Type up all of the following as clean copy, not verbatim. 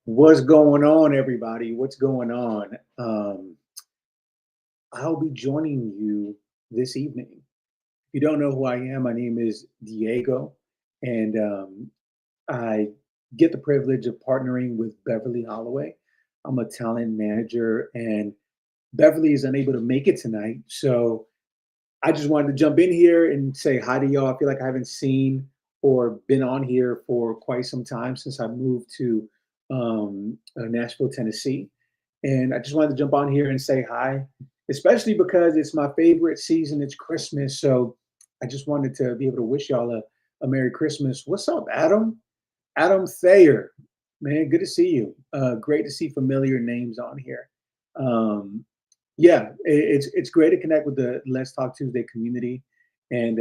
What's going on, everybody? What's going on? I'll be joining you this evening. If you don't know who I am, my name is Diego, and I get the privilege of partnering with Beverly Holloway. I'm a talent manager, and Beverly is unable to make it tonight. So I just wanted to jump in here and say hi to y'all. I feel like I haven't seen or been on here for quite some time since I moved to Nashville, Tennessee. And I just wanted to jump on here and say hi, especially because it's my favorite season. It's Christmas. So I just wanted to be able to wish y'all a Merry Christmas. What's up, Adam? Adam Thayer. Man, good to see you. Great to see familiar names on here. Um, yeah, it's great to connect with the Let's Talk Tuesday community. And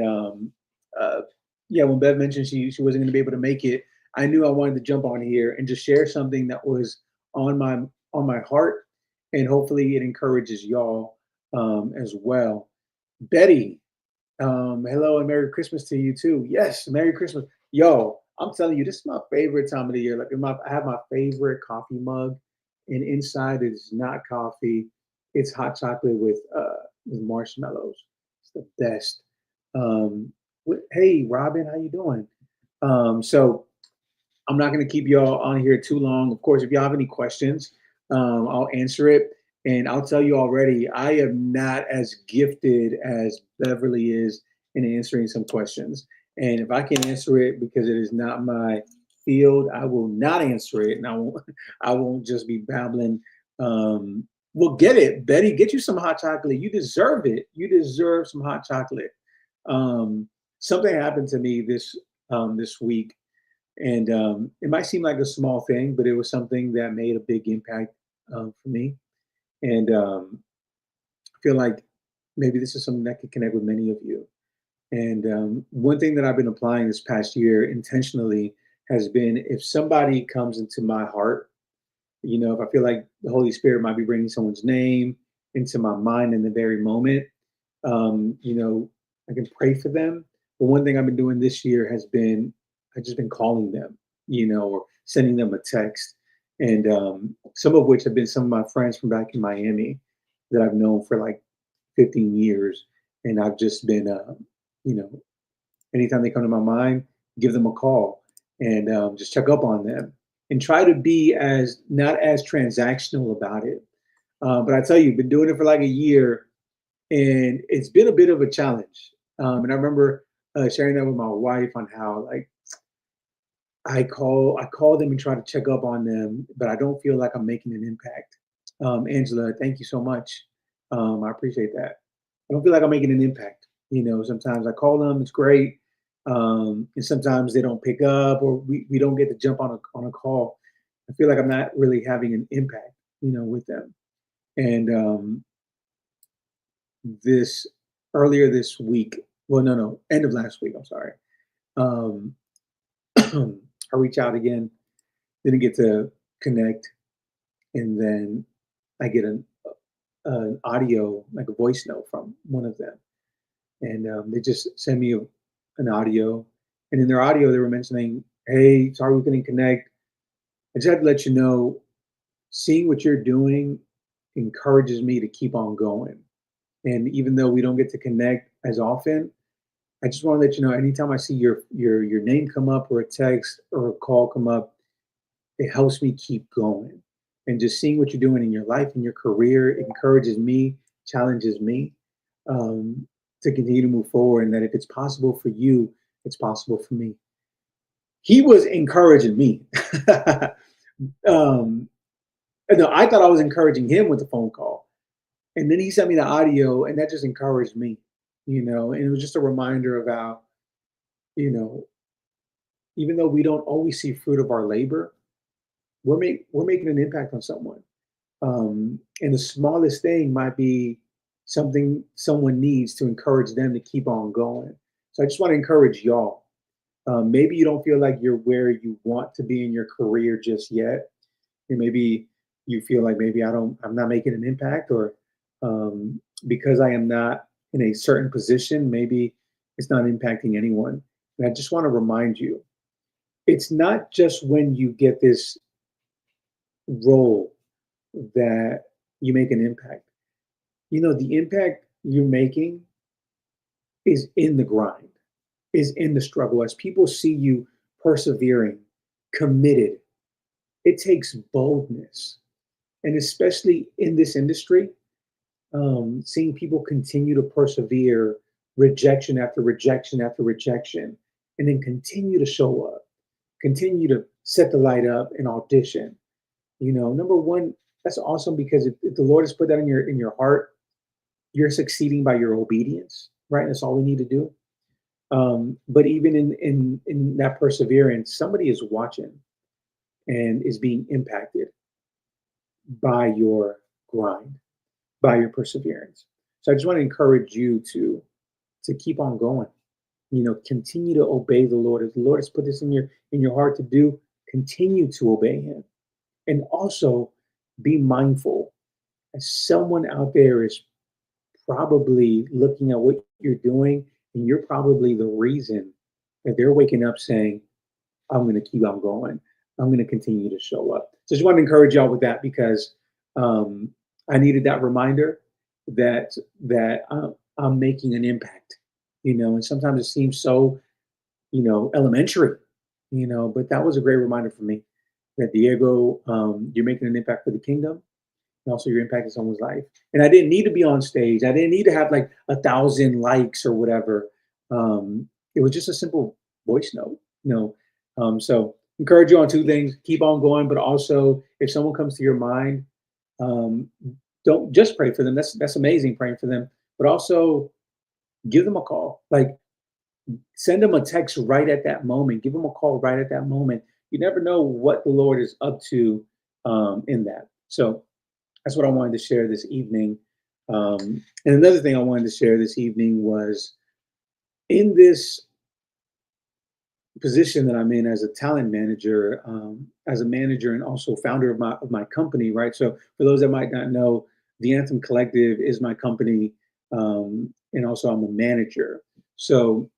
uh, yeah, when Bev mentioned she wasn't going to be able to make it, I knew I wanted to jump on here and just share something that was on my on my heart, and hopefully it encourages y'all as well. Betty, hello and Merry Christmas to you too. Yes, Merry Christmas. Yo, I'm telling you, this is my favorite time of the year. Like I have my favorite coffee mug, and inside is not coffee. It's hot chocolate with marshmallows. It's the best. Hey Robin, how you doing? So I'm not going to keep y'all on here too long. Of course, if y'all have any questions, I'll answer it. And I'll tell you already, I am not as gifted as Beverly is in answering some questions. And if I can answer it because it is not my field, I will not answer it, and I won't. I won't just be babbling. Well, get it, Betty. Get you some hot chocolate. You deserve it. You deserve some hot chocolate. Um, Something happened to me this week, and it might seem like a small thing, but it was something that made a big impact for me. And I feel like maybe this is something that could connect with many of you. And one thing that I've been applying this past year intentionally has been if somebody comes into my heart, if I feel like the Holy Spirit might be bringing someone's name into my mind in the very moment, I can pray for them. But one thing I've been doing this year has been I've just been calling them, or sending them a text, and some of which have been some of my friends from back in Miami that I've known for like 15 years, and I've just been, you know, anytime they come to my mind, give them a call and just check up on them and try to be as not as transactional about it. But I tell you, been doing it for like a year, and it's been a bit of a challenge. And I remember sharing that with my wife on how like I call them and try to check up on them, but I don't feel like I'm making an impact. Angela, thank you so much. I appreciate that. I don't feel like I'm making an impact. Sometimes I call them, it's great, and sometimes they don't pick up, or we don't get to jump on a call. I feel like I'm not really having an impact, with them. And this earlier this week, well, no, end of last week. I'm sorry. Um, I reach out again, didn't get to connect, and then I get an audio, like a voice note from one of them, and they just send me an audio, and in their audio they were mentioning, "Hey, sorry we couldn't connect. I just had to let you know, seeing what you're doing encourages me to keep on going. And even though we don't get to connect as often, I just want to let you know, anytime I see your name come up or a text or a call come up, it helps me keep going. And just seeing what you're doing in your life and your career encourages me, challenges me to continue to move forward. And that if it's possible for you, it's possible for me." He was encouraging me. um, no, I thought I was encouraging him with the phone call. And then he sent me the audio, and that just encouraged me, and it was just a reminder of how, you know, even though we don't always see fruit of our labor, we're making an impact on someone. And the smallest thing might be something someone needs to encourage them to keep on going. So I just want to encourage y'all. Maybe you don't feel like you're where you want to be in your career just yet, and maybe you feel like maybe I'm not making an impact, or because I am not in a certain position, maybe it's not impacting anyone. And I just want to remind you, it's not just when you get this role that you make an impact. The impact you're making is in the grind, is in the struggle. As people see you persevering, committed, it takes boldness. And especially in this industry, seeing people continue to persevere, rejection after rejection after rejection, and then continue to show up, continue to set the light up and audition. Number one, that's awesome because if the Lord has put that in your heart, you're succeeding by your obedience, right? That's all we need to do. But even in that perseverance, somebody is watching and is being impacted by your grind, by your perseverance. So I just want to encourage you to keep on going. Continue to obey the Lord. If the Lord has put this in your heart to do, continue to obey Him, and also be mindful. As someone out there is probably looking at what you're doing, and you're probably the reason that they're waking up saying, I'm going to keep on going. I'm going to continue to show up. So I just want to encourage y'all with that because um, I needed that reminder that I'm making an impact. And sometimes it seems so, elementary, but that was a great reminder for me that Diego, you're making an impact for the kingdom and also you're impacting someone's life. And I didn't need to be on stage. I didn't need to have like 1,000 likes or whatever. It was just a simple voice note. So encourage you on two things: keep on going, but also if someone comes to your mind, um, don't just pray for them. That's amazing praying for them, but also give them a call. Like send them a text right at that moment. Give them a call right at that moment. You never know what the Lord is up to in that. So that's what I wanted to share this evening. And another thing I wanted to share this evening was in this position that I'm in as a talent manager, as a manager and also founder of my company, right? So for those that might not know, the Anthem Collective is my company, and also I'm a manager. So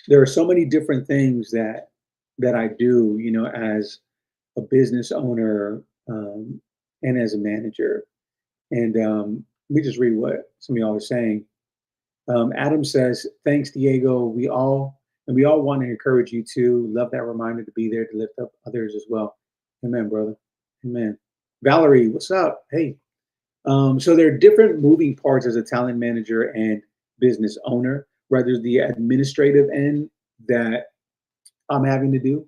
there are so many different things that I do, as a business owner and as a manager. And let me just read what some of y'all are saying. Adam says, "Thanks, Diego. We all want to encourage you too. Love that reminder to be there to lift up others as well." Amen, brother. Amen. Valerie, what's up? Hey. So there are different moving parts as a talent manager and business owner. Rather the administrative end that I'm having to do.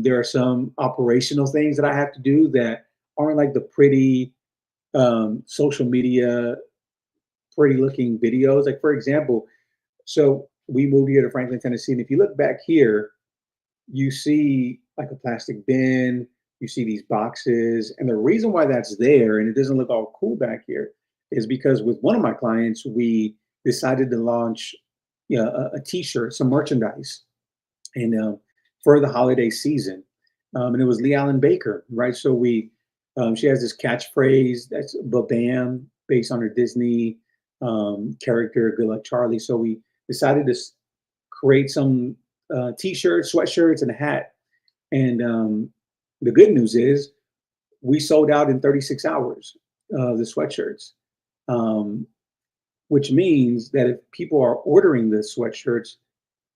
There are some operational things that I have to do that aren't like the pretty social media, pretty looking videos. Like for example, so we moved here to Franklin, Tennessee, and if you look back here, you see like a plastic bin, you see these boxes, and the reason why that's there and it doesn't look all cool back here is because with one of my clients, we decided to launch a T-shirt, some merchandise, and for the holiday season, and it was Lee Allen Baker, right? So she has this catchphrase that's "Ba-Bam," based on her Disney character, Good Luck Charlie. So we decided to create some t-shirts, sweatshirts, and a hat. And the good news is we sold out in 36 hours the sweatshirts, um, which means that if people are ordering the sweatshirts,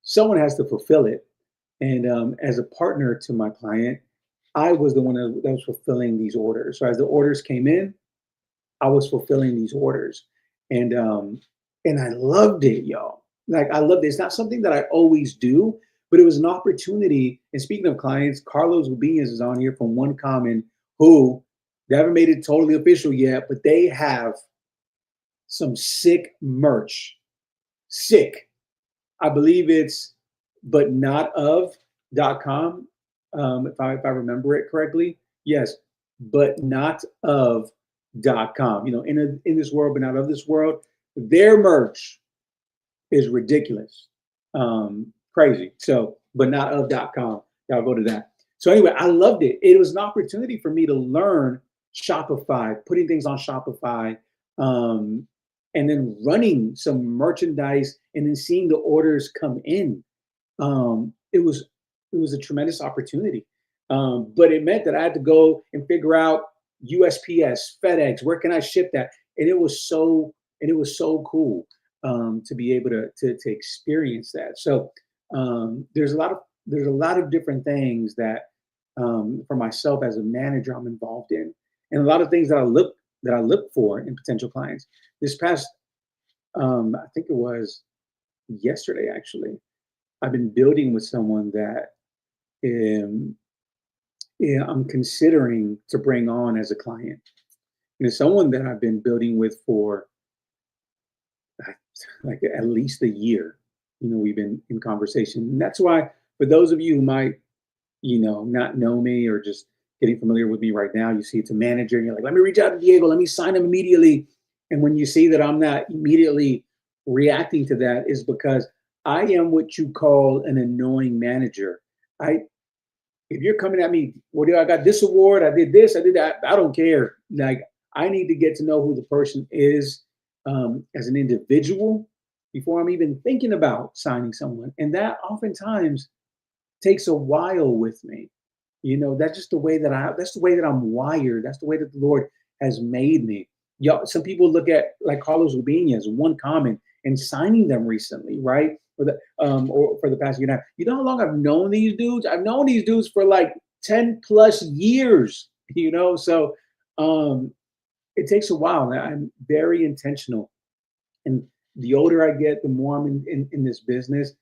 someone has to fulfill it. And as a partner to my client, I was the one that was fulfilling these orders. So as the orders came in, I was fulfilling these orders, and I loved it, y'all. Like I loved it. It's not something that I always do, but it was an opportunity. And speaking of clients, Carlos Rubinez is on here from One Common, who they haven't made it totally official yet, but they have some sick merch. Sick. I believe it's but not of.com. If I remember it correctly. Yes, but not of.com. In this world, but not of this world. Their merch is ridiculous. Crazy. So, but not of.com. Y'all go to that. So anyway, I loved it. It was an opportunity for me to learn Shopify, putting things on Shopify, um, and then running some merchandise and then seeing the orders come in. It was a tremendous opportunity. But it meant that I had to go and figure out USPS, FedEx, where can I ship that? And it was so cool to be able to experience that. So there's a lot of different things that for myself as a manager I'm involved in, and a lot of things that I look for in potential clients. This past I think it was yesterday actually. I've been building with someone that um, yeah, I'm considering to bring on as a client. And it's someone that I've been building with for uh, like at least a year. We've been in conversation. And that's why, for those of you who might, not know me or just getting familiar with me right now, you see it's a manager and you're like, let me reach out to Diego, let me sign him immediately. And when you see that I'm not immediately reacting to that, is because I am what you call an annoying manager. I If you're coming at me, well, I got this award, I did this, I did that, I don't care. Like, I need to get to know who the person is as an individual before I'm even thinking about signing someone. And that oftentimes takes a while with me. That's just the way that's the way that I'm wired. That's the way that the Lord has made me. Some people look at like Carlos Rubini as one comment and signing them recently, right? Or for the past year now. You know how long I've known these dudes? I've known these dudes for like 10 plus years, So um it takes a while. I'm very intentional. And the older I get, the more I'm in this business,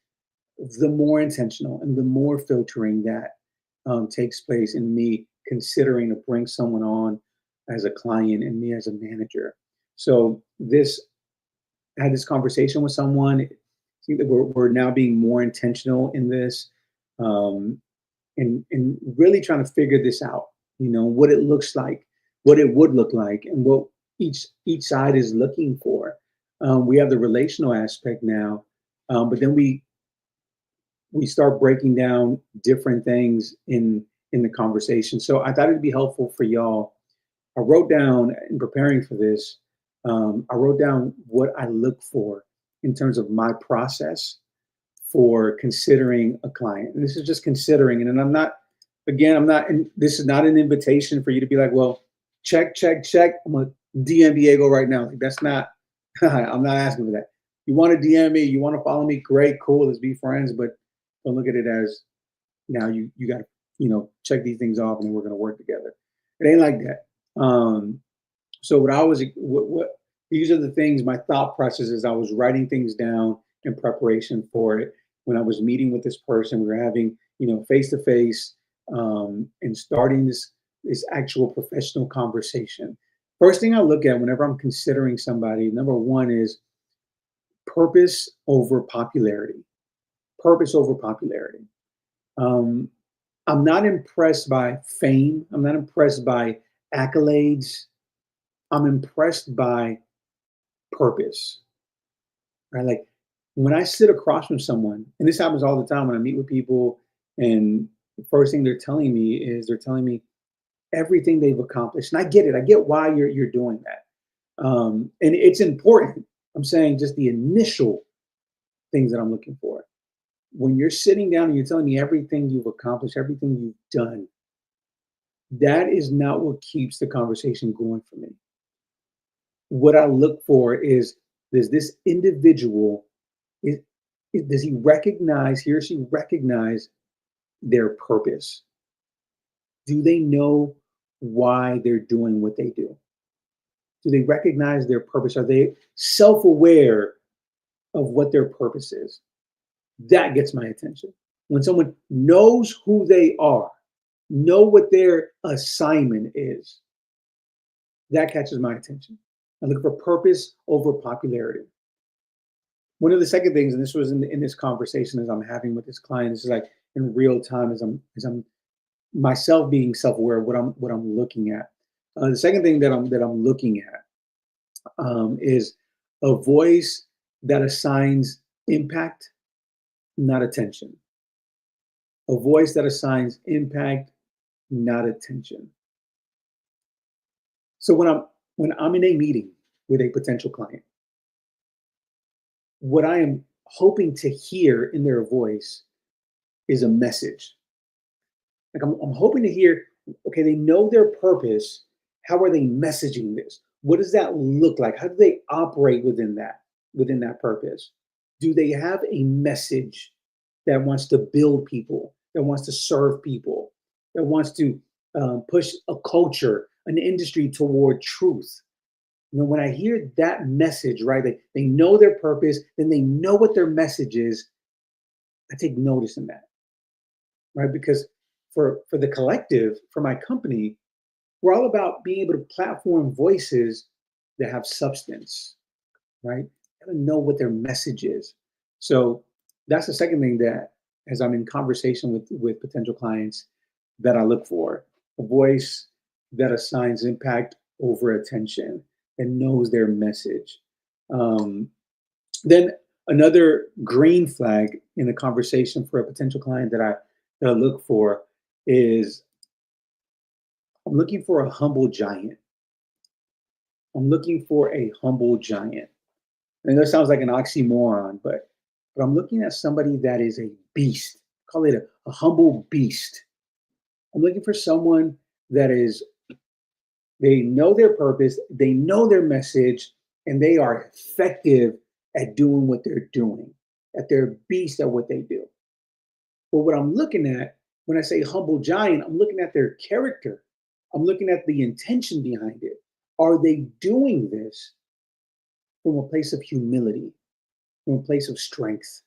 the more intentional and the more filtering that takes place in me considering to bring someone on as a client and me as a manager. So I had this conversation with someone. I think that we're now being more intentional in this, um, and really trying to figure this out. What it looks like, what it would look like, and what each side is looking for. We have the relational aspect now, but then we start breaking down different things in the conversation. So I thought it'd be helpful for y'all. I wrote down in preparing for this. I wrote down what I look for in terms of my process for considering a client. And this is just considering, and I'm not. Again, I'm not. And this is not an invitation for you to be like, well, check, check, check. I'm gonna DM Diego right now. Like that's not. I'm not asking for that. You want to DM me? You want to follow me? Great, cool. Let's be friends. But don't look at it as now you got to check these things off and we're going to work together. It ain't like that. So what these are the things, my thought processes. I was writing things down in preparation for it. When I was meeting with this person, we were having face to face and starting this actual professional conversation. First thing I look at whenever I'm considering somebody, number one is purpose over popularity. Purpose over popularity. Um, I'm not impressed by fame. I'm not impressed by accolades. I'm impressed by purpose. Right? Like when I sit across from someone, and this happens all the time when I meet with people, and the first thing they're telling me everything they've accomplished. And I get it. I get why you're doing that. And it's important. I'm saying just the initial things that I'm looking for. When you're sitting down and you're telling me everything you've accomplished, everything you've done, that is not what keeps the conversation going for me. What I look for is, does this individual, is, does he or she recognize their purpose? Do they know why they're doing what they do? Do they recognize their purpose? Are they self-aware of what their purpose is? That gets my attention. When someone knows who they are, know what their assignment is, that catches my attention. I look for purpose over popularity. One of the second things, and this was in this conversation as I'm having with this client, this is like in real time as I'm myself being self-aware of what I'm looking at. The second thing that I'm looking at is a voice that assigns impact, not attention. A voice that assigns impact, not attention. So when I'm in a meeting with a potential client, what I am hoping to hear in their voice is a message. Like I'm hoping to hear, okay, they know their purpose. How are they messaging this? What does that look like? How do they operate within that purpose? Do they have a message that wants to build people, that wants to serve people, that wants to push a culture, an industry toward truth? You know, when I hear that message, right, they know their purpose, then they know what their message is. I take notice in that, right? Because for the collective, for my company, we're all about being able to platform voices that have substance, right? Gotta know what their message is. So that's the second thing that, as I'm in conversation with potential clients, that I look for a voice that assigns impact over attention and knows their message. Um, then another green flag in the conversation for a potential client that I look for is I'm looking for a humble giant. I'm looking for a humble giant. And that sounds like an oxymoron, but I'm looking at somebody that is a beast. Call it a humble beast. I'm looking for someone that is, they know their purpose, they know their message, and they are effective at doing what they're doing, at their beast at what they do. But what I'm looking at when I say humble giant, I'm looking at their character. I'm looking at the intention behind it. Are they doing this from a place of humility, from a place of strength,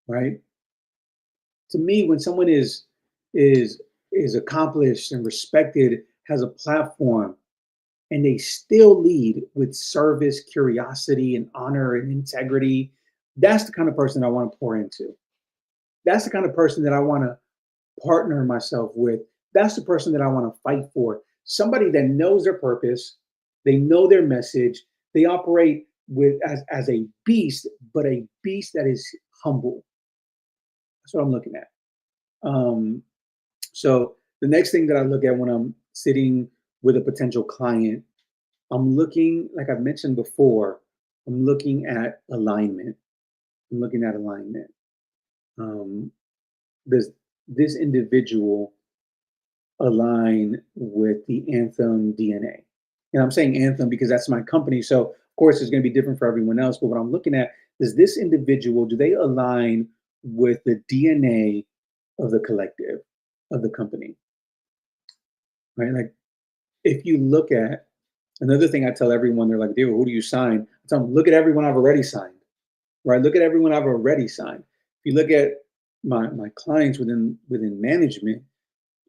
right? To me, when someone is is accomplished and respected, has a platform, and they still lead with service, curiosity, and honor and integrity, that's the kind of person I want to pour into. That's the kind of person that I want to partner myself with. That's the person that I want to fight for. Somebody that knows their purpose, they know their message, they operate with as a beast, but a beast that is humble. That's what I'm looking at. Um, so the next thing that I look at when I'm sitting with a potential client, I'm looking, like I've mentioned before, I'm looking at alignment. I'm looking at alignment. Um, does this individual align with the Anthem DNA? And I'm saying Anthem because that's my company. So, of course, it's going to be different for everyone else. But what I'm looking at is this individual, do they align with the DNA of the collective, of the company? Right? Like, if you look at another thing I tell everyone, they're like, David, who do you sign? I tell them, look at everyone I've already signed, right? Look at everyone I've already signed. If you look at my clients within management,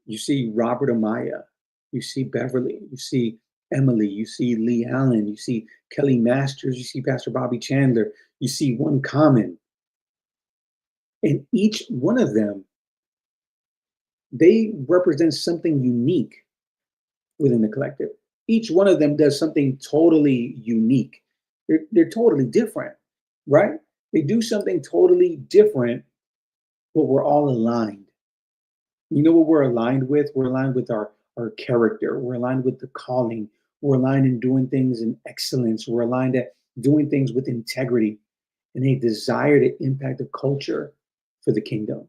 you see Robert Amaya, you see Beverly, you see Emily, you see Lee Allen, you see Kelly Masters, you see Pastor Bobby Chandler, you see One Common. And each one of them, they represent something unique within the collective. Each one of them does something totally unique. They're totally different, right? They do something totally different, but we're all aligned. You know what we're aligned with? We're aligned with our character. We're aligned with the calling. We're aligned in doing things in excellence. We're aligned at doing things with integrity and a desire to impact the culture for the kingdom.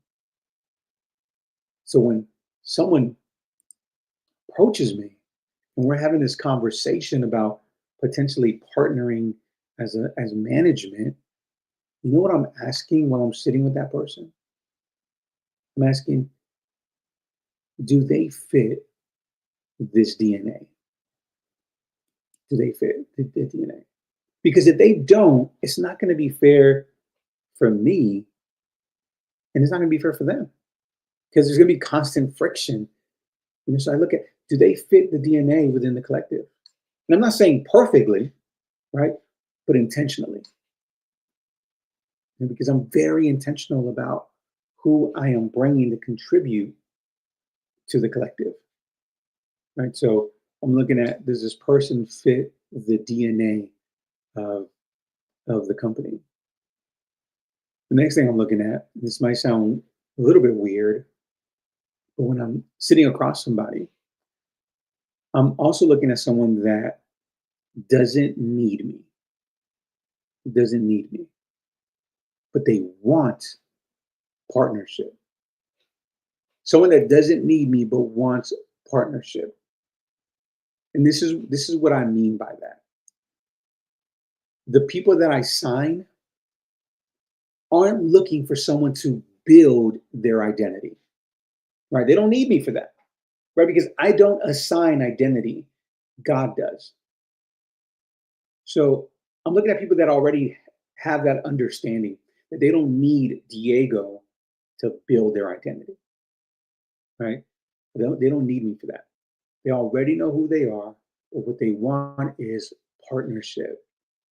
So when someone approaches me and we're having this conversation about potentially partnering as management, you know what I'm asking while I'm sitting with that person? I'm asking, do they fit this DNA? Do they fit the DNA? Because if they don't, it's not going to be fair for me, and it's not going to be fair for them because there's going to be constant friction. You know, so I look at, do they fit the DNA within the collective? And I'm not saying perfectly, right, but intentionally, because I'm very intentional about who I am bringing to contribute to the collective, right? So I'm looking at, does this person fit the DNA of the company? The next thing I'm looking at, this might sound a little bit weird, but when I'm sitting across somebody, I'm also looking at someone that doesn't need me, doesn't need me, but they want partnership. Someone that doesn't need me but wants partnership. And this is what I mean by that. The people that I sign aren't looking for someone to build their identity, right? They don't need me for that, right? Because I don't assign identity, God does. So I'm looking at people that already have that understanding that they don't need Diego to build their identity, right? They don't need me for that. They already know who they are, but what they want is partnership.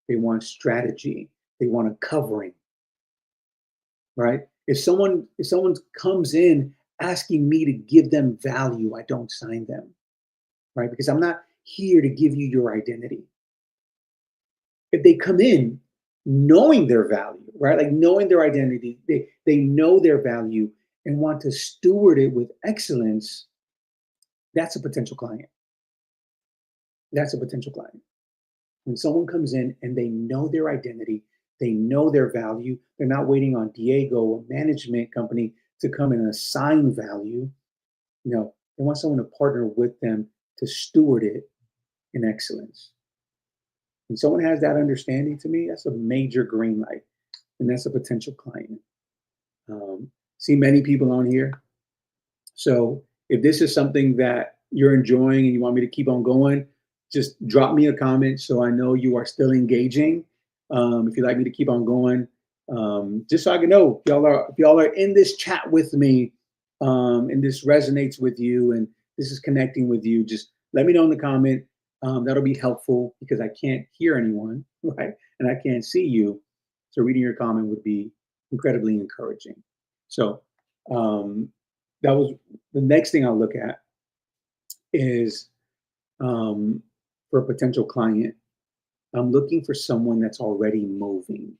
They want strategy. They want a covering, right? If someone comes in asking me to give them value, I don't sign them, right? Because I'm not here to give you your identity. If they come in knowing their value, right? Like knowing their identity, they know their value and want to steward it with excellence, that's a potential client. That's a potential client. When someone comes in and they know their identity, they know their value, they're not waiting on Diego or management company to come and assign value. No, they want someone to partner with them to steward it in excellence. When someone has that understanding, to me, that's a major green light, and that's a potential client. See many people on here. So if this is something that you're enjoying and you want me to keep on going, just drop me a comment so I know you are still engaging. If you'd like me to keep on going, just so I can know if y'all are in this chat with me, and this resonates with you and this is connecting with you, just let me know in the comment. That'll be helpful because I can't hear anyone, right? And I can't see you. So reading your comment would be incredibly encouraging. So that was the next thing I'll look at is, for a potential client, I'm looking for someone that's already moving,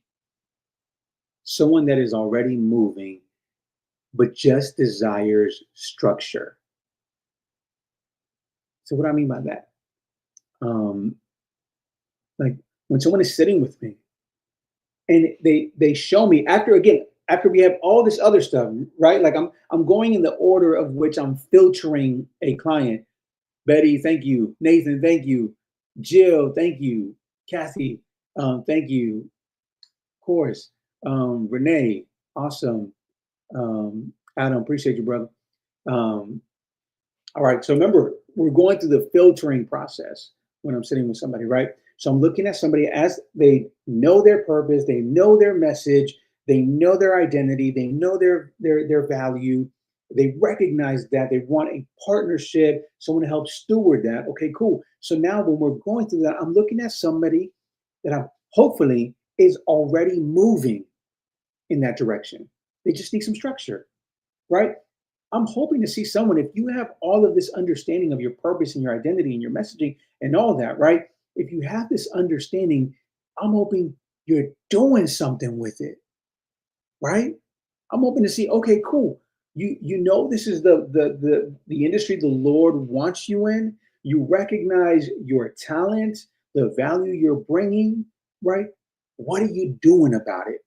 someone that is already moving, but just desires structure. So what I mean by that, um, like when someone is sitting with me and they show me after we have all this other stuff, right? Like I'm going in the order of which I'm filtering a client. Betty, thank you. Nathan, thank you. Jill, thank you. Kathy, thank you. Of course. Renee, awesome. Adam, appreciate you, brother. Um, all right. So remember, we're going through the filtering process when I'm sitting with somebody, right? So I'm looking at somebody as they know their purpose, they know their message, they know their identity, they know their value. They recognize that they want a partnership, someone to help steward that. Okay, cool. So now when we're going through that, I'm looking at somebody that I'm hopefully is already moving in that direction. They just need some structure, right? I'm hoping to see someone, if you have all of this understanding of your purpose and your identity and your messaging and all that, right? If you have this understanding, I'm hoping you're doing something with it, right? I'm hoping to see, okay, cool. You know this is the industry the Lord wants you in. You recognize your talent, the value you're bringing, right? What are you doing about it?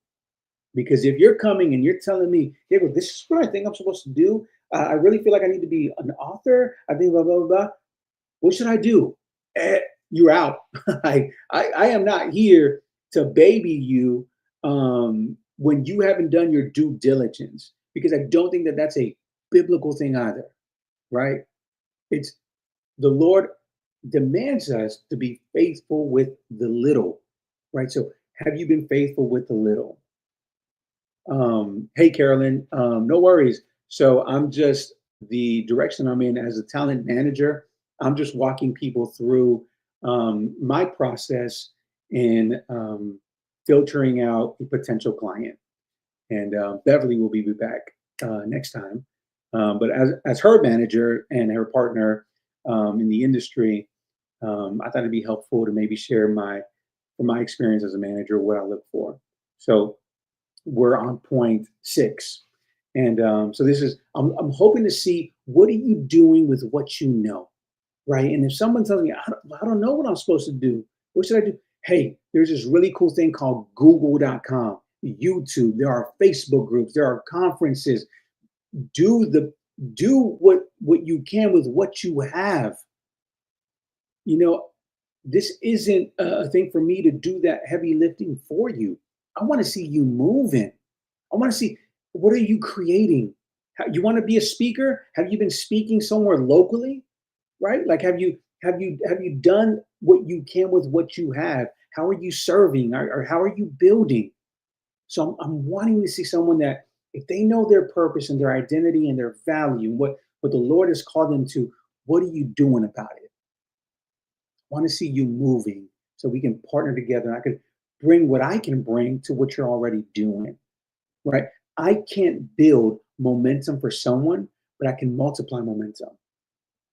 Because if you're coming and you're telling me, Diego, this is what I think I'm supposed to do. I really feel like I need to be an author. I think blah, blah, blah, blah. What should I do? You're out. I am not here to baby you when you haven't done your due diligence, because I don't think that that's a biblical thing either, right? It's the Lord demands us to be faithful with the little, right? So have you been faithful with the little? Hey, Carolyn, no worries. So I'm just the direction I'm in as a talent manager. I'm just walking people through my process in filtering out a potential client. And Beverly will be back next time. But as her manager and her partner in the industry, I thought it'd be helpful to maybe share from my experience as a manager what I look for. So we're on point 6. And so this is, I'm hoping to see what are you doing with what you know, right? And if someone tells me, I don't know what I'm supposed to do, what should I do? Hey, there's this really cool thing called Google.com, YouTube, there are Facebook groups, there are conferences. Do do what you can with what you have. You know, this isn't a thing for me to do that heavy lifting for you. I want to see you moving. I want to see, what are you creating? You want to be a speaker? Have you been speaking somewhere locally? Right? Like, have you done what you can with what you have? How are you serving, or how are you building? So I'm wanting to see someone that, if they know their purpose and their identity and their value, what the Lord has called them to, what are you doing about it? I want to see you moving so we can partner together. And I could bring what I can bring to what you're already doing, right? I can't build momentum for someone, but I can multiply momentum,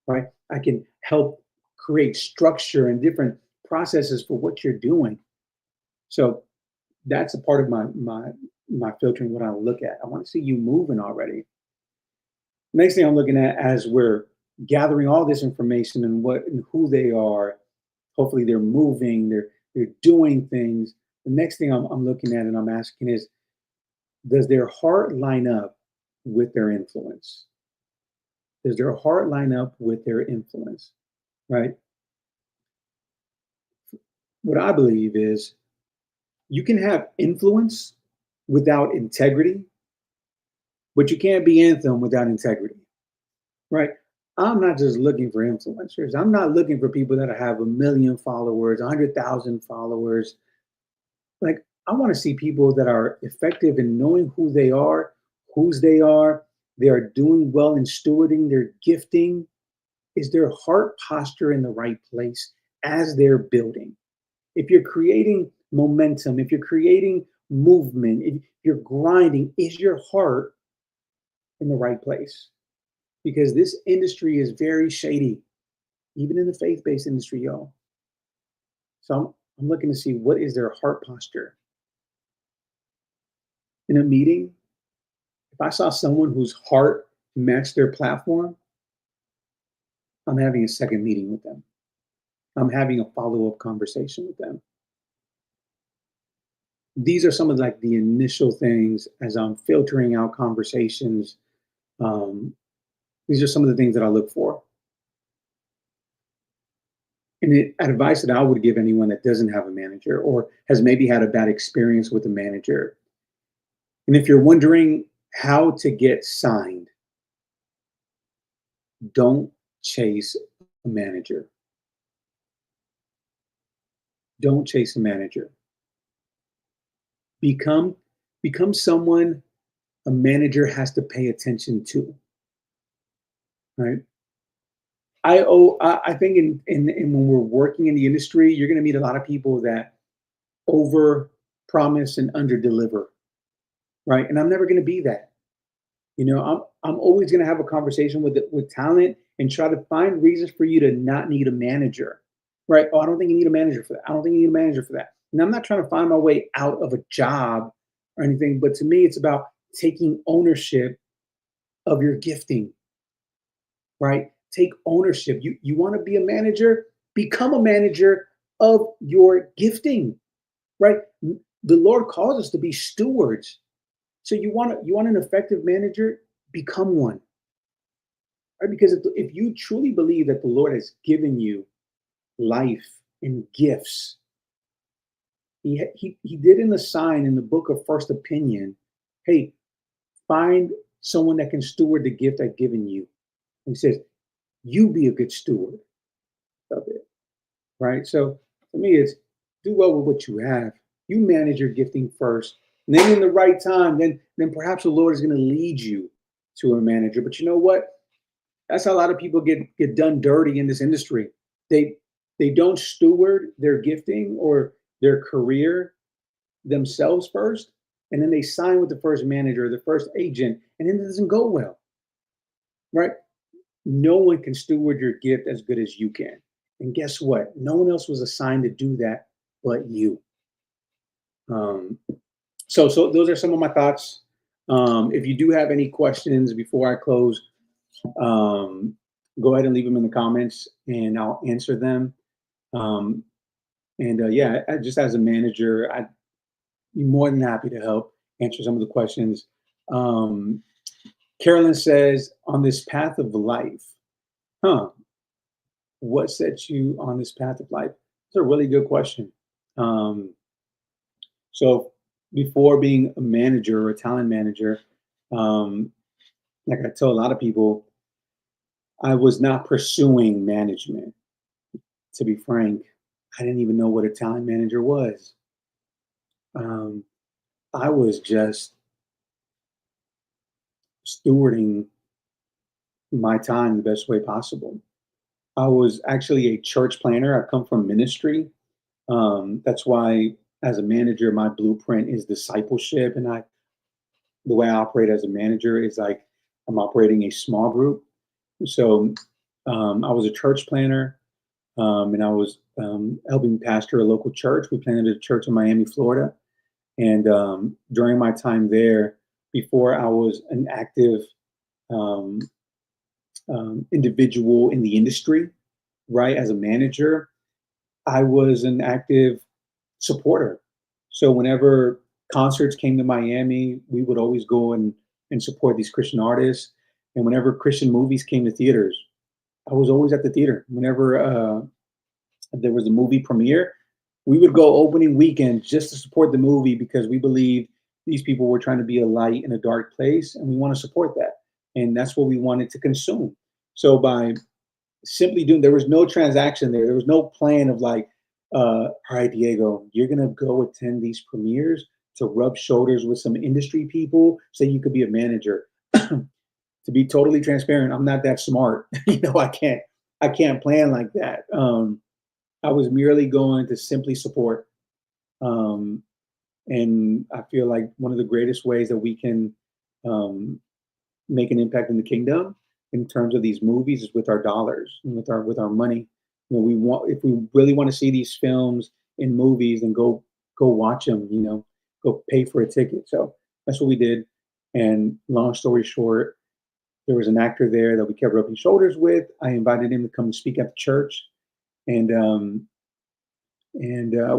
right? I can help create structure and different processes for what you're doing. So that's a part of my filtering, what I look at. I want to see you moving already. Next thing I'm looking at, as we're gathering all this information and what and who they are, hopefully they're moving, they're doing things. The next thing I'm looking at and I'm asking is, does their heart line up with their influence? Does their heart line up with their influence? Right? What I believe is, you can have influence without integrity, but you can't be anthem without integrity, right? I'm not just looking for influencers. I'm not looking for people that have 1 million followers, 100,000 followers. Like, I want to see people that are effective in knowing who they are, whose they are. They are doing well in stewarding their gifting. Is their heart posture in the right place as they're building? If you're creating momentum, if you're creating movement, if you're grinding, is your heart in the right place? Because this industry is very shady, even in the faith-based industry, y'all. So I'm looking to see, what is their heart posture in a meeting. If I saw someone whose heart matched their platform, I'm having a second meeting with them. I'm having a follow-up conversation with them. These are some of, like, the initial things as I'm filtering out conversations. Um, these are some of the things that I look for. And advice that I would give anyone that doesn't have a manager or has maybe had a bad experience with a manager. And if you're wondering how to get signed, don't chase a manager. Don't chase a manager. Become become someone a manager has to pay attention to, right? I think in when we're working in the industry, you're going to meet a lot of people that over promise and under deliver, right? And I'm never going to be that. I'm always going to have a conversation with talent and try to find reasons for you to not need a manager, right? Oh, I don't think you need a manager for that. I don't think you need a manager for that. And I'm not trying to find my way out of a job or anything, but to me, it's about taking ownership of your gifting, right? Take ownership. You want to be a manager? Become a manager of your gifting, right? The Lord calls us to be stewards. So you want an effective manager? Become one, right? Because if you truly believe that the Lord has given you life and gifts, he did in the sign in the book of First Opinion, hey, find someone that can steward the gift I've given you. He says, you be a good steward of it, right? So for me, it's do well with what you have. You manage your gifting first, and then in the right time, then perhaps the Lord is going to lead you to a manager. But you know what? That's how a lot of people get done dirty in this industry. They they don't steward their gifting or their career themselves first, and then they sign with the first manager or the first agent, and then it doesn't go well, right? No one can steward your gift as good as you can. And guess what? No one else was assigned to do that but you. Um, so those are some of my thoughts. If you do have any questions before I close, um, go ahead and leave them in the comments and I'll answer them. Um, and yeah, just as a manager, I'd be more than happy to help answer some of the questions. Um, Carolyn says, on this path of life, huh? What sets you on this path of life? It's a really good question. Um, so before being a manager or a talent manager, um, like I tell a lot of people, I was not pursuing management. To be frank, I didn't even know what a talent manager was. Um, I was just stewarding my time the best way possible. I was actually a church planner. I come from ministry. That's why, as a manager, my blueprint is discipleship, and the way I operate as a manager is like I'm operating a small group. So I was a church planner, and I was helping pastor a local church. We planted a church in Miami, Florida, and during my time there, before I was an active um, individual in the industry, right, as a manager, I was an active supporter. So whenever concerts came to Miami, we would always go and support these Christian artists. And whenever Christian movies came to theaters, I was always at the theater. Whenever there was a movie premiere, we would go opening weekend just to support the movie because we believed these people were trying to be a light in a dark place, and we want to support that. And that's what we wanted to consume. So by simply doing, there was no transaction there. There was no plan of like, all right, Diego, you're gonna go attend these premieres to rub shoulders with some industry people so you could be a manager. To be totally transparent, I'm not that smart. I can't plan like that. I was merely going to simply support. Um, and I feel like one of the greatest ways that we can um, make an impact in the kingdom in terms of these movies is with our dollars and with our money. We want, if we really want to see these films in movies, then go watch them. Go pay for a ticket. So that's what we did. And long story short, there was an actor there that we kept rubbing shoulders with. I invited him to come and speak at the church, and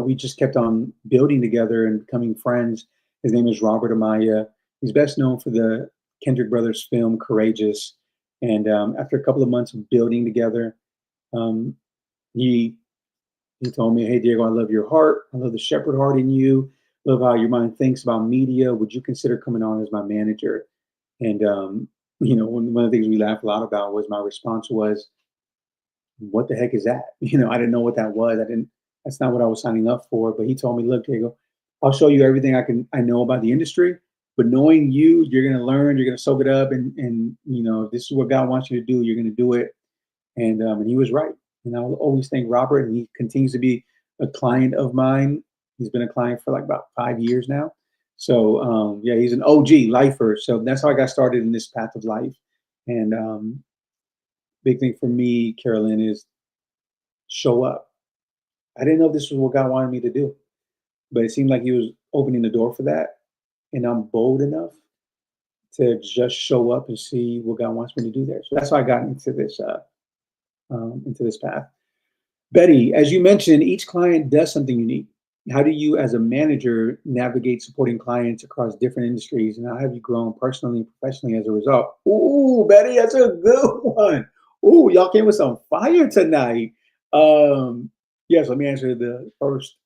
we just kept on building together and becoming friends. His name is Robert Amaya. He's best known for the Kendrick Brothers film Courageous. And after a couple of months of building together, um, he he told me, "Hey Diego, I love your heart. I love the shepherd heart in you. Love how your mind thinks about media. Would you consider coming on as my manager?" And one of the things we laughed a lot about was my response was, what the heck is that? I didn't know what that was. I didn't. That's not what I was signing up for. But he told me, look, Diego, I'll show you everything I know about the industry. But knowing you, you're gonna learn. You're gonna soak it up, and if this is what God wants you to do, you're gonna do it. And he was right. And I will always thank Robert, and he continues to be a client of mine. He's been a client for like about 5 years now. So yeah, he's an OG lifer. So that's how I got started in this path of life. And big thing for me, Carolyn, is show up. I didn't know this was what God wanted me to do, but it seemed like He was opening the door for that. And I'm bold enough to just show up and see what God wants me to do there. So that's how I got into this path. Betty, as you mentioned, each client does something unique. How do you, as a manager, navigate supporting clients across different industries, and how have you grown personally and professionally as a result? Ooh, Betty, that's a good one. Ooh, y'all came with some fire tonight. Um, yes, let me answer the first.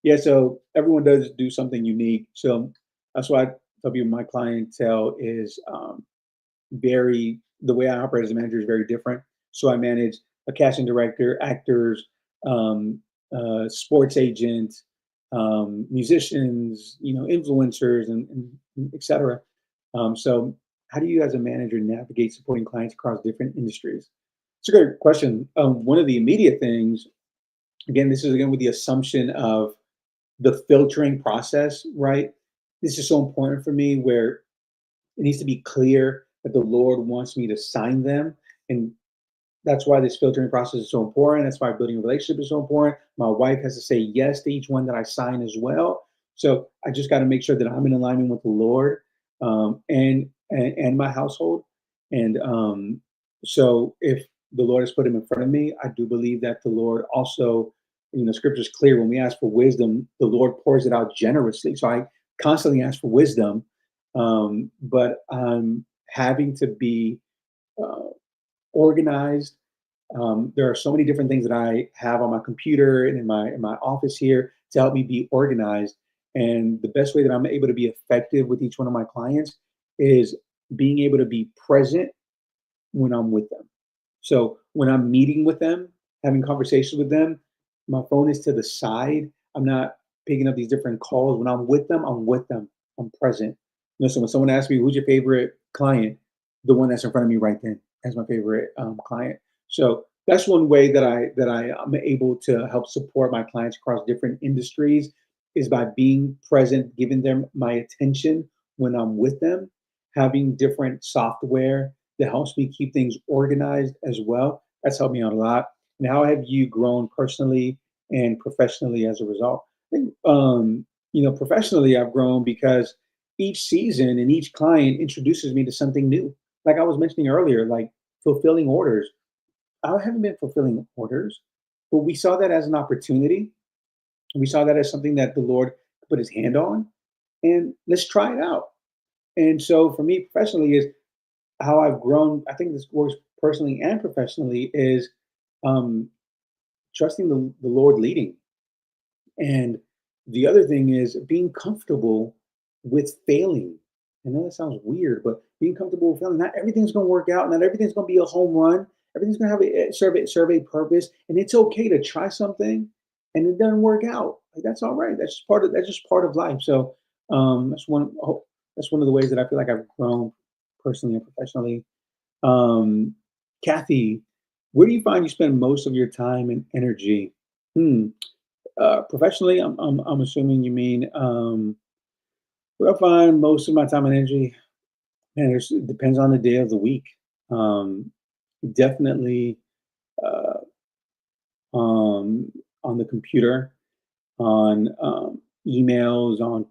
Yeah, so everyone does do something unique. So that's why I tell you my clientele is the way I operate as a manager is very different. So I manage a casting director, actors, um, sports agents, musicians, influencers, and et cetera. So how do you, as a manager, navigate supporting clients across different industries? It's a great question. One of the immediate things, again, this is again with the assumption of the filtering process, right? This is so important for me where it needs to be clear that the Lord wants me to sign them. And that's why this filtering process is so important. That's why building a relationship is so important. My wife has to say yes to each one that I sign as well. So I just got to make sure that I'm in alignment with the Lord, and my household. And so if the Lord has put him in front of me, I do believe that the Lord also, scripture is clear. When we ask for wisdom, the Lord pours it out generously. So I constantly ask for wisdom, but I'm having to be uh, organized. There are so many different things that I have on my computer and in my office here to help me be organized. And the best way that I'm able to be effective with each one of my clients is being able to be present when I'm with them. So when I'm meeting with them, having conversations with them, my phone is to the side. I'm not picking up these different calls. When I'm with them, I'm with them. I'm present. So when someone asks me, "Who's your favorite client?" The one that's in front of me right then as my favorite client. So that's one way that I am able to help support my clients across different industries is by being present, giving them my attention when I'm with them, having different software that helps me keep things organized as well. That's helped me out a lot. And how have you grown personally and professionally as a result? I think, professionally, I've grown because each season and each client introduces me to something new. Like I was mentioning earlier, like fulfilling orders. I haven't been fulfilling orders, but we saw that as an opportunity. We saw that as something that the Lord put his hand on, and let's try it out. And so for me professionally is how I've grown. I think this works personally and professionally is um, trusting the Lord leading. And the other thing is being comfortable with failing. I know that sounds weird, but being comfortable with failing. Not everything's going to work out. Not everything's going to be a home run. Everything's going to have a purpose, and it's okay to try something and it doesn't work out. Like, that's all right. That's just part of life. So that's one of the ways that I feel like I've grown personally and professionally. Um, Kathy, where do you find you spend most of your time and energy? Hmm. Professionally, I'm assuming you mean where I find most of my time and energy. Man, it depends on the day of the week. Um, Definitely uh, um, on the computer, on emails, on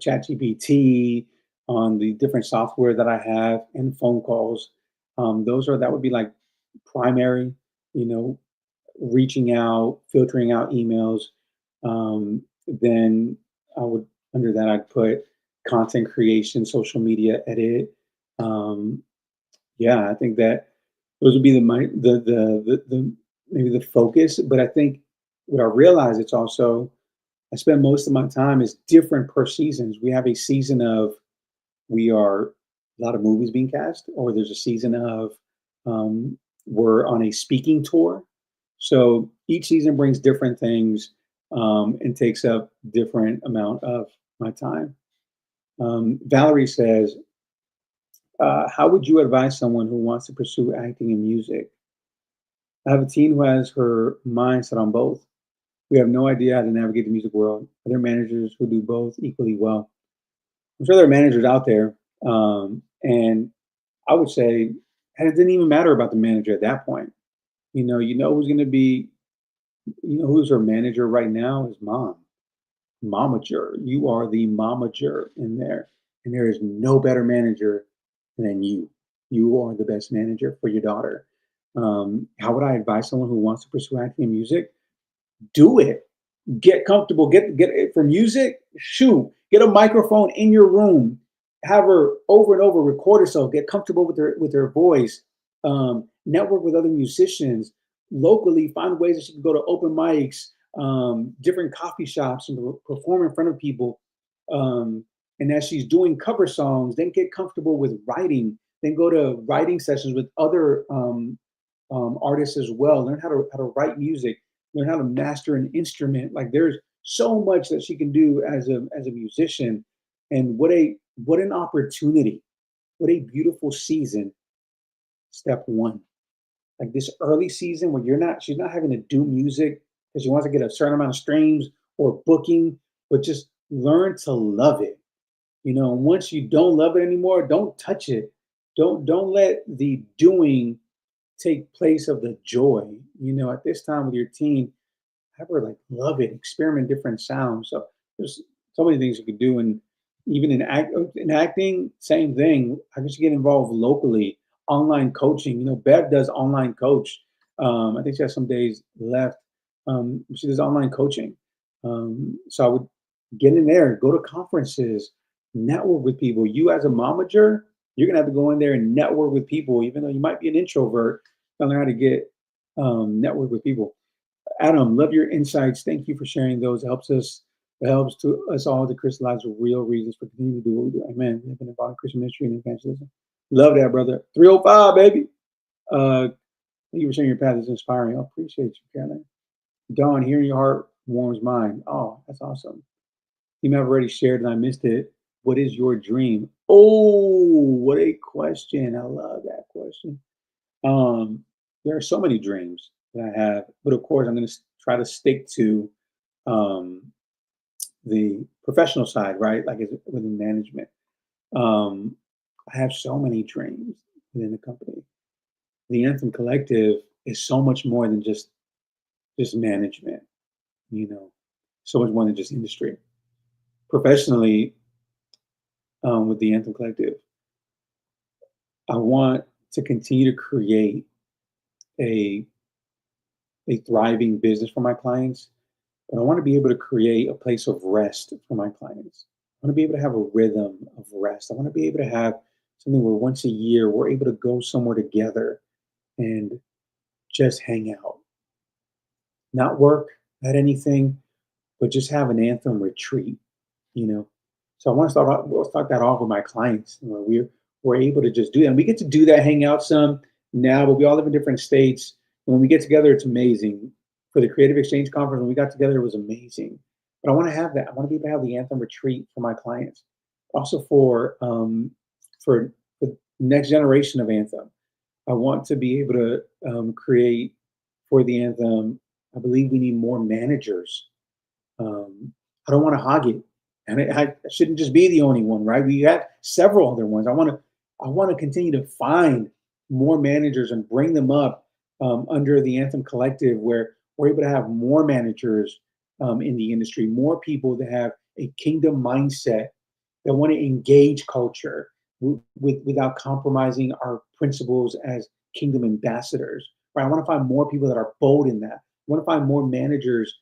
ChatGPT, on the different software that I have, and phone calls. That would be like primary, you know, reaching out, filtering out emails. Then I would under that I'd put content creation, social media edit. Um, yeah, I think that those would be the maybe the focus. But I think what I realize it's also I spend most of my time is different per seasons. We have a season of we are a lot of movies being cast, or there's a season of um, we're on a speaking tour. So each season brings different things and takes up different amount of my time. Valerie says, "How would you advise someone who wants to pursue acting and music? I have a teen who has her mind set on both. We have no idea how to navigate the music world. Are there managers who do both equally well?" I'm sure there are managers out there, and I would say, and it didn't even matter about the manager at that point. You know who's going to be, you know who's her manager right now is mom, momager. You are the momager in there, and there is no better manager than you. You are the best manager for your daughter. How would I advise someone who wants to pursue acting and music? Do it. Get comfortable. Get it for music. Shoot. Get a microphone in your room. Have her over and over record herself. Get comfortable with her voice. Network with other musicians locally. Find ways that she can go to open mics, different coffee shops, and perform in front of people. Um, and as she's doing cover songs, then get comfortable with writing. Then go to writing sessions with other artists as well. Learn how to write music, learn how to master an instrument. Like there's so much that she can do as a musician, and what an opportunity, what a beautiful season. Step one, like this early season where she's not having to do music because she wants to get a certain amount of streams or booking, but just learn to love it. And once you don't love it anymore, don't touch it. Don't let the doing take place of the joy. At this time with your teen, have her like love it, experiment different sounds. So there's so many things you could do, and even in acting, same thing. I guess you get involved locally, online coaching. Bev does online coach. I think she has some days left. She does online coaching. So I would get in there, go to conferences, network with people. You as a momager, You're gonna have to go in there and network with people, even though you might be an introvert. Gotta learn how to get network with people. Adam, love your insights. Thank you for sharing those. It helps to us all to crystallize the real reasons for continuing to do what we do. Amen. We've been involved in Christian ministry and evangelism. Love that, brother. 305, baby. Uh, thank you for sharing your path. It's inspiring. I appreciate you, Caroline. Dawn, hearing your heart warms mine. Oh, that's awesome. You may have already shared and I missed it. What is your dream? Oh, what a question. I love that question. Um, there are so many dreams that I have, but of course, I'm going to try to stick to um, the professional side, right? Like within management. Um, I have so many dreams within the company. The Anthem Collective is so much more than just management, you know, so much more than just industry. Professionally, with the Anthem Collective, I want to continue to create a a thriving business for my clients, but I want to be able to create a place of rest for my clients. I want to be able to have a rhythm of rest. I want to be able to have something where once a year we're able to go somewhere together and just hang out, not work at anything, but just have an anthem retreat, you know. So I want to we'll start that off with my clients. You know, we're able to just do that. And we get to do that, hang out some now, but we all live in different states. And when we get together, it's amazing. For the Creative Exchange Conference, when we got together, it was amazing. But I want to have that. I want to be able to have the anthem retreat for my clients. Also for the next generation of anthem. I want to be able to create for the anthem. I believe we need more managers. I don't want to hog it, and I shouldn't just be the only one, right? We have several other ones. I want to continue to find more managers and bring them up under the Anthem Collective, where we're able to have more managers in the industry, more people that have a kingdom mindset that want to engage culture without compromising our principles as kingdom ambassadors. Right? I want to find more people that are bold in that. I want to find more managers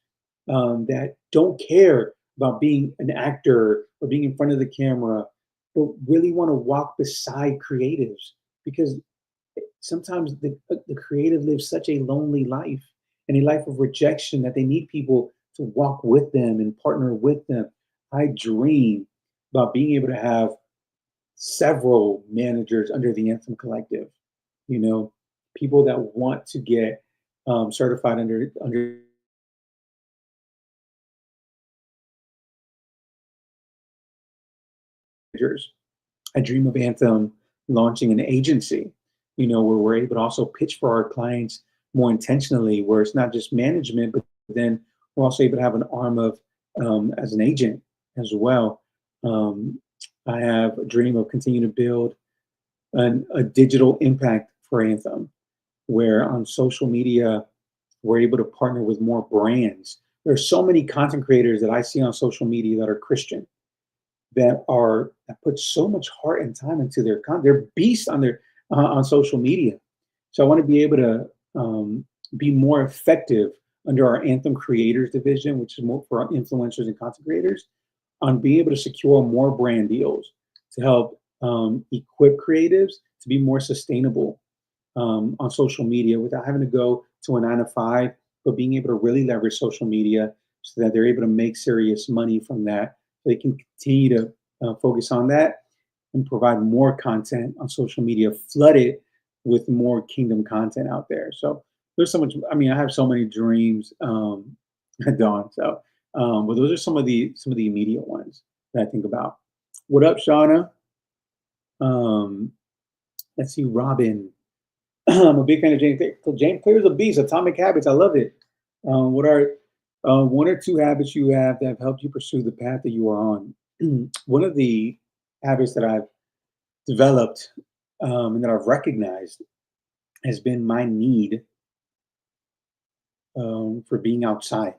that don't care about being an actor or being in front of the camera, but really want to walk beside creatives because sometimes the creative lives such a lonely life and a life of rejection that they need people to walk with them and partner with them. I dream about being able to have several managers under the Anthem Collective, you know, people that want to get certified under managers. I dream of Anthem launching an agency, you know, where we're able to also pitch for our clients more intentionally, where it's not just management, but then we're also able to have an arm of as an agent as well. Um, I have a dream of continuing to build a digital impact for Anthem, where on social media we're able to partner with more brands. There's so many content creators that I see on social media that are Christian that put so much heart and time into their content. They're beasts on their on social media. So I want to be able to be more effective under our Anthem Creators division, which is more for our influencers and content creators, on being able to secure more brand deals to help equip creatives to be more sustainable on social media without having to go to a 9 to 5, but being able to really leverage social media so that they're able to make serious money from that. They can continue to focus on that and provide more content on social media, flood it with more kingdom content out there. So there's so much. I mean, I have so many dreams, Dawn. So, but those are some of the immediate ones that I think about. What up, Shauna? Um, let's see, Robin. I'm a big fan of James Clear. So James Clear is a beast. Atomic Habits. I love it. What are one or two habits you have that have helped you pursue the path that you are on? One of the habits that I've developed and that I've recognized has been my need for being outside.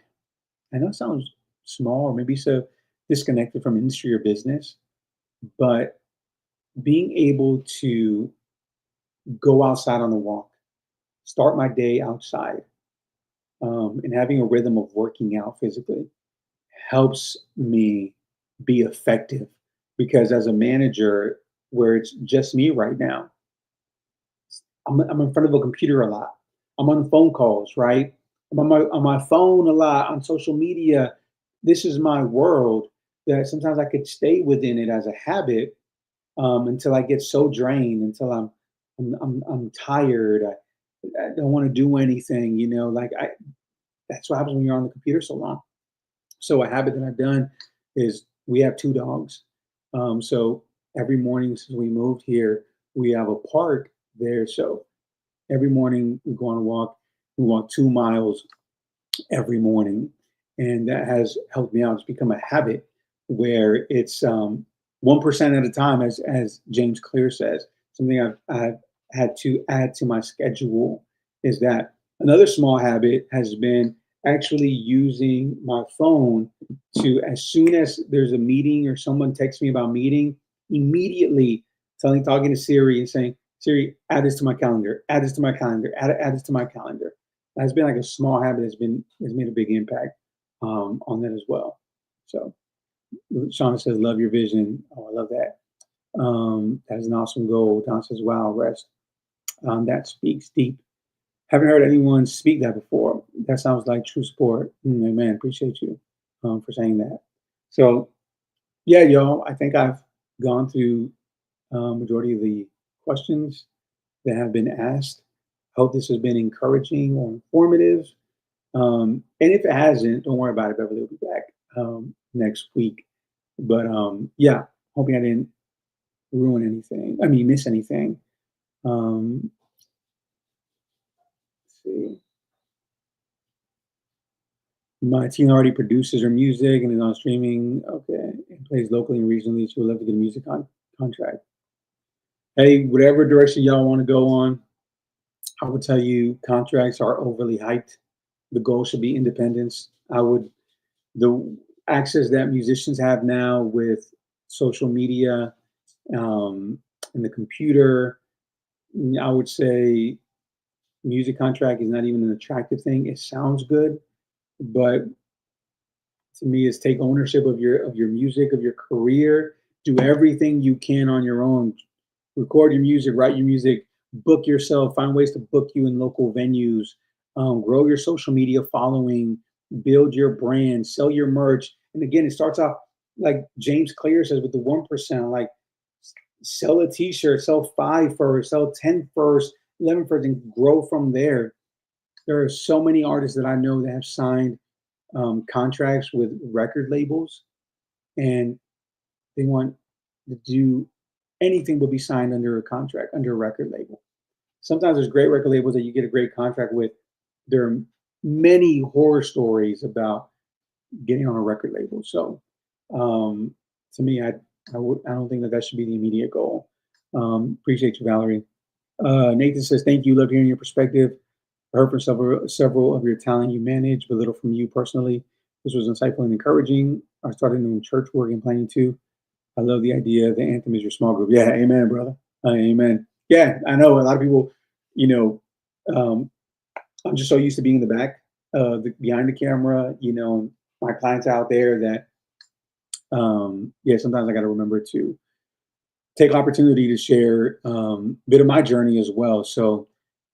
I know it sounds small or maybe so disconnected from industry or business, but being able to go outside on the walk, start my day outside, and having a rhythm of working out physically helps me be effective because as a manager, where it's just me right now. I'm in front of a computer a lot. I'm on phone calls, right? I'm on my phone a lot, on social media. This is my world that sometimes I could stay within it as a habit, until I get so drained, until I'm tired. I don't want to do anything, like that's what happens when you're on the computer so long. So a habit that I've done is we have two dogs. So every morning since we moved here, we have a park there. So every morning we go on a walk. We walk 2 miles every morning, and that has helped me out. It's become a habit where it's 1% at a time, as James Clear says. Something I've had to add to my schedule is that another small habit has been actually using my phone to, as soon as there's a meeting or someone texts me about meeting, immediately talking to Siri and saying, Siri, add this to my calendar, add this to my calendar, add this to my calendar. That's been like a small habit has made a big impact on that as well. So Shauna says, love your vision. Oh, I love that. That is an awesome goal. Don says, wow, rest. That speaks deep. Haven't heard anyone speak that before. That sounds like true sport. Amen. Appreciate you for saying that. So yeah, y'all, I think I've gone through majority of the questions that have been asked. Hope this has been encouraging or informative. And if it hasn't, don't worry about it. Beverly will be back next week. But yeah, hoping I didn't ruin anything. I mean, miss anything. Let's see. My teen already produces her music and is on streaming. Okay, and plays locally and regionally. She would love to get a music contract. Hey, whatever direction y'all want to go on, I would tell you contracts are overly hyped. The goal should be independence. The access that musicians have now with social media and the computer, I would say music contract is not even an attractive thing. It sounds good, but to me, it's take ownership of your music, of your career. Do everything you can on your own. Record your music, write your music, book yourself, find ways to book you in local venues, grow your social media following, build your brand, sell your merch. And again, it starts off like James Clear says with the 1%, like sell a t-shirt, sell 5 first, sell 10 first, 11 first, and grow from there. There are so many artists that I know that have signed contracts with record labels, and they want to do anything but be signed under a contract, under a record label. Sometimes there's great record labels that you get a great contract with. There are many horror stories about getting on a record label. So to me, I don't think that should be the immediate goal. Appreciate you, Valerie. Nathan says, thank you. Love hearing your perspective. I heard from several of your talent you manage, but little from you personally. This was insightful and encouraging. I started doing church work and planning too. I love the idea. The anthem is your small group. Yeah, amen, brother. Amen. Yeah, I know a lot of people, you know, I'm just so used to being in the back, behind the camera, my clients out there that, yeah, sometimes I got to remember to take opportunity to share a bit of my journey as well. So,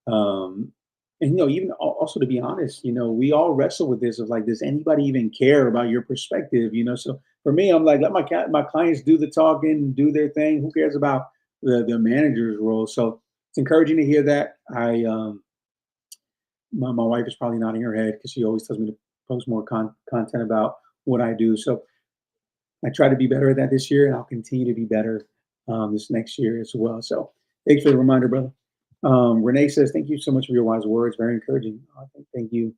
and even also to be honest, we all wrestle with this of like, does anybody even care about your perspective? So for me, I'm like, let my clients do the talking, do their thing. Who cares about the manager's role? So it's encouraging to hear that. My wife is probably nodding her head because she always tells me to post more content about what I do. So I try to be better at that this year, and I'll continue to be better this next year as well. So thanks for the reminder, brother. Renee says, thank you so much for your wise words. Very encouraging. Thank you.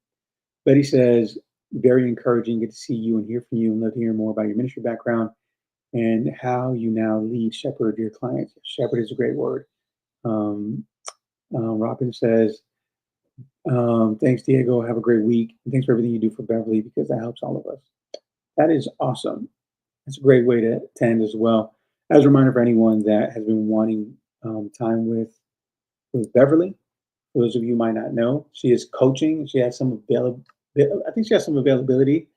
Betty says, very encouraging. Get to see you and hear from you and love to hear more about your ministry background and how you now lead shepherd your clients. Shepherd is a great word. Robin says, thanks, Diego. Have a great week. And thanks for everything you do for Beverly because that helps all of us. That is awesome. That's a great way to end as well. As a reminder for anyone that has been wanting time with Beverly, for those of you who might not know, she is coaching. She has some I think she has some availability.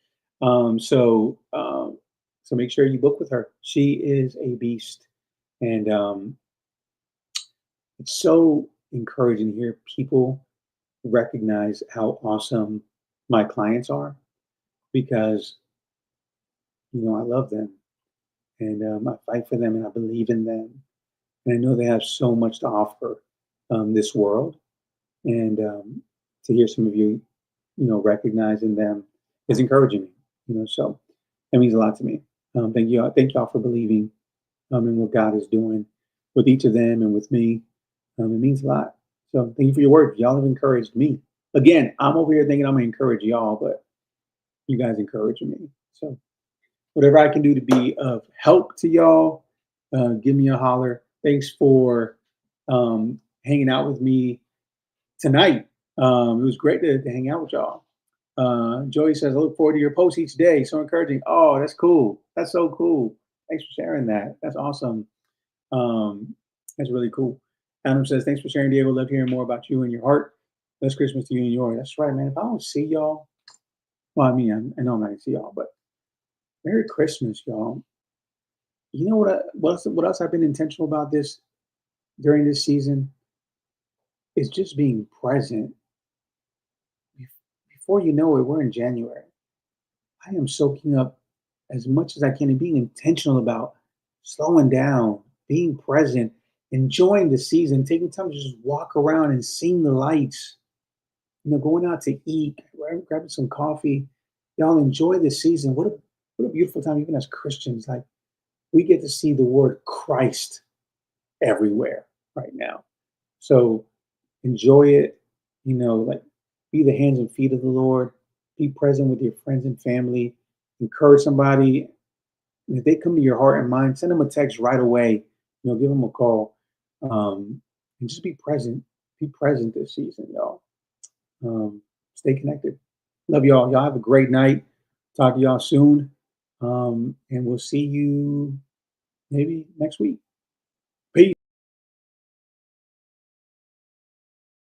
So make sure you book with her. She is a beast. And it's so encouraging to hear people recognize how awesome my clients are because, I love them and I fight for them and I believe in them. And I know they have so much to offer this world. And to hear some of you, recognizing them is encouraging me, so that means a lot to me. Thank y'all for believing in what God is doing with each of them and with me. It means a lot. So thank you for your words. Y'all have encouraged me. Again, I'm over here thinking I'm gonna encourage y'all, but you guys encouraging me. So whatever I can do to be of help to y'all, give me a holler. Thanks for hanging out with me tonight. It was great to hang out with y'all. Joey says, I look forward to your posts each day. So encouraging. Oh, that's cool. That's so cool. Thanks for sharing that. That's awesome. Um, that's really cool. Adam says, thanks for sharing, Diego. Love hearing more about you and your heart. Bless Christmas to you and yours. That's right, man. If I don't see y'all, well, I mean, I know I'm not gonna see y'all, but Merry Christmas, y'all. You know what else I've been intentional about this during this season is just being present. Before you know it, we're in January. I am soaking up as much as I can and being intentional about slowing down, being present, enjoying the season, taking time to just walk around and seeing the lights, going out to eat, right, grabbing some coffee. Y'all enjoy this season. What a beautiful time, even as Christians. Like we get to see the word Christ everywhere right now. So enjoy it, like be the hands and feet of the Lord, be present with your friends and family, encourage somebody. And if they come to your heart and mind, send them a text right away, give them a call. And just be present. Be present this season, y'all. Stay connected. Love y'all. Y'all have a great night. Talk to y'all soon. And we'll see you maybe next week.